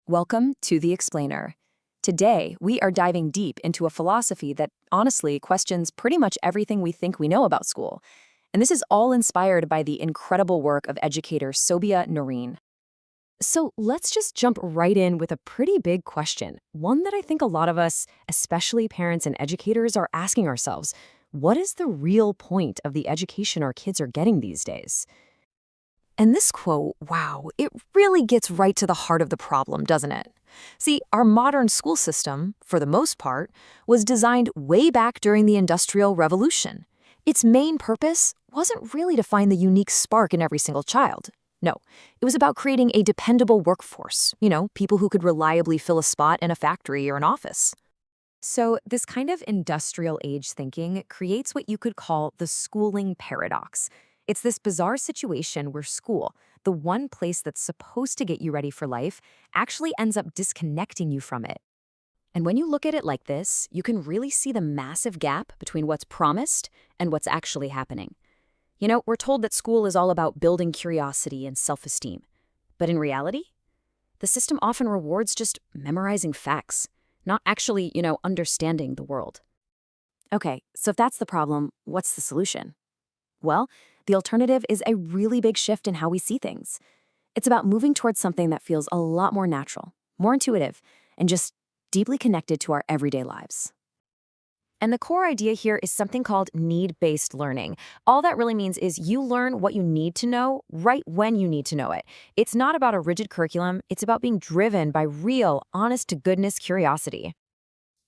Welcome to The Explainer. Today, we are diving deep into a philosophy that honestly questions pretty much everything we think we know about school. And this is all inspired by the incredible work of educator Sobia Noreen. So let's just jump right in with a pretty big question, one that I think a lot of us, especially parents and educators, are asking ourselves. What is the real point of the education our kids are getting these days? And this quote, wow, it really gets right to the heart of the problem, doesn't it? See, our modern school system, for the most part, was designed way back during the Industrial Revolution. Its main purpose wasn't really to find the unique spark in every single child. No, it was about creating a dependable workforce, people who could reliably fill a spot in a factory or an office. So this kind of industrial age thinking creates what you could call the schooling paradox. It's this bizarre situation where school, the one place that's supposed to get you ready for life, actually ends up disconnecting you from it. And when you look at it like this, you can really see the massive gap between what's promised and what's actually happening. We're told that school is all about building curiosity and self-esteem. But in reality, the system often rewards just memorizing facts, not actually, understanding the world. Okay, so if that's the problem, what's the solution? Well, the alternative is a really big shift in how we see things. It's about moving towards something that feels a lot more natural, more intuitive, and just deeply connected to our everyday lives. And the core idea here is something called need-based learning. All that really means is you learn what you need to know right when you need to know it. It's not about a rigid curriculum, it's about being driven by real, honest-to-goodness curiosity.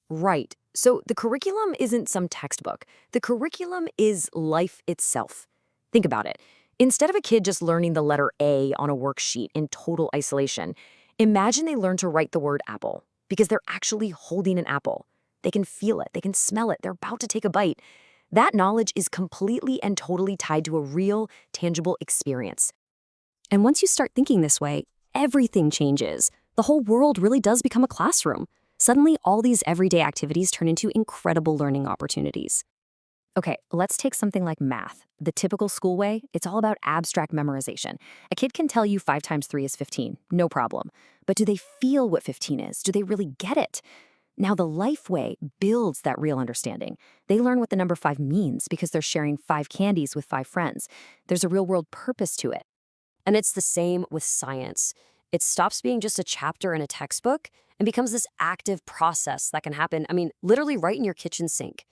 Right. So the curriculum isn't some textbook. The curriculum is life itself. Think about it. Instead of a kid just learning the letter A on a worksheet in total isolation, imagine they learn to write the word apple because they're actually holding an apple. They can feel it. They can smell it. They're about to take a bite. That knowledge is completely and totally tied to a real, tangible experience. And once you start thinking this way, everything changes. The whole world really does become a classroom. Suddenly, all these everyday activities turn into incredible learning opportunities. Okay, let's take something like math. The typical school way, it's all about abstract memorization. A kid can tell you 5 times 3 is 15, no problem. But do they feel what 15 is? Do they really get it? Now, the life way builds that real understanding. They learn what the number 5 means because they're sharing 5 candies with 5 friends. There's a real-world purpose to it. And it's the same with science. It stops being just a chapter in a textbook and becomes this active process that can happen, literally right in your kitchen sink.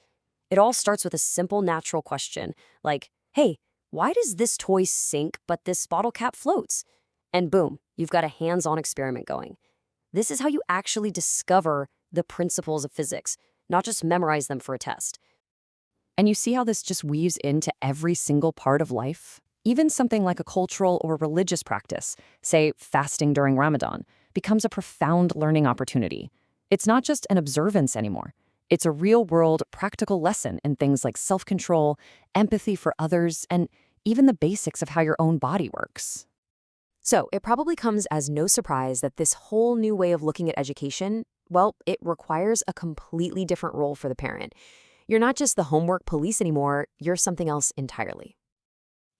It all starts with a simple, natural question, like, hey, why does this toy sink but this bottle cap floats? And boom, you've got a hands-on experiment going. This is how you actually discover the principles of physics, not just memorize them for a test. And you see how this just weaves into every single part of life? Even something like a cultural or religious practice, say fasting during Ramadan, becomes a profound learning opportunity. It's not just an observance anymore. It's a real-world, practical lesson in things like self-control, empathy for others, and even the basics of how your own body works. So it probably comes as no surprise that this whole new way of looking at education, well, it requires a completely different role for the parent. You're not just the homework police anymore, you're something else entirely.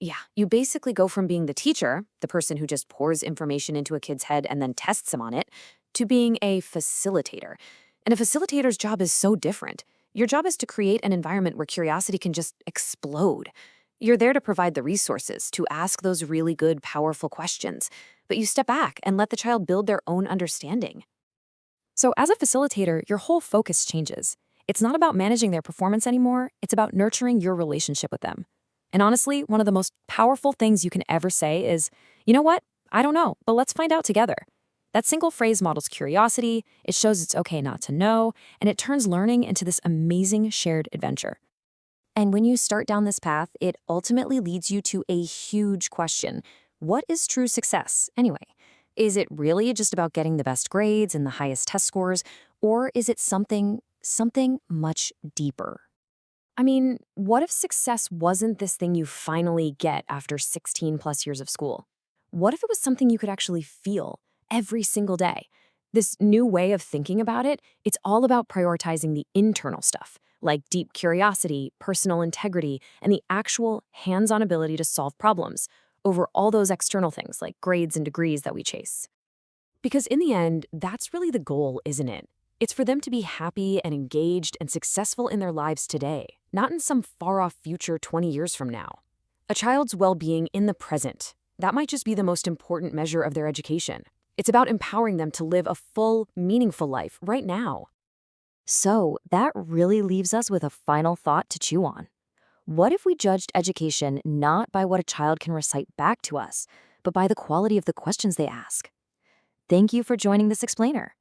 Yeah, you basically go from being the teacher, the person who just pours information into a kid's head and then tests them on it, to being a facilitator. And a facilitator's job is so different. Your job is to create an environment where curiosity can just explode. You're there to provide the resources, to ask those really good, powerful questions. But you step back and let the child build their own understanding. So as a facilitator, your whole focus changes. It's not about managing their performance anymore, it's about nurturing your relationship with them. And honestly, one of the most powerful things you can ever say is, you know what? I don't know, but let's find out together. That single phrase models curiosity, it shows it's okay not to know, and it turns learning into this amazing shared adventure. And when you start down this path, it ultimately leads you to a huge question. What is true success, anyway? Is it really just about getting the best grades and the highest test scores, or is it something much deeper? What if success wasn't this thing you finally get after 16 plus years of school? What if it was something you could actually feel every single day? This new way of thinking about it, it's all about prioritizing the internal stuff, like deep curiosity, personal integrity, and the actual hands-on ability to solve problems over all those external things like grades and degrees that we chase. Because in the end, that's really the goal, isn't it? It's for them to be happy and engaged and successful in their lives today, not in some far-off future 20 years from now. A child's well-being in the present, that might just be the most important measure of their education. It's about empowering them to live a full, meaningful life right now. So that really leaves us with a final thought to chew on. What if we judged education not by what a child can recite back to us, but by the quality of the questions they ask? Thank you for joining this explainer.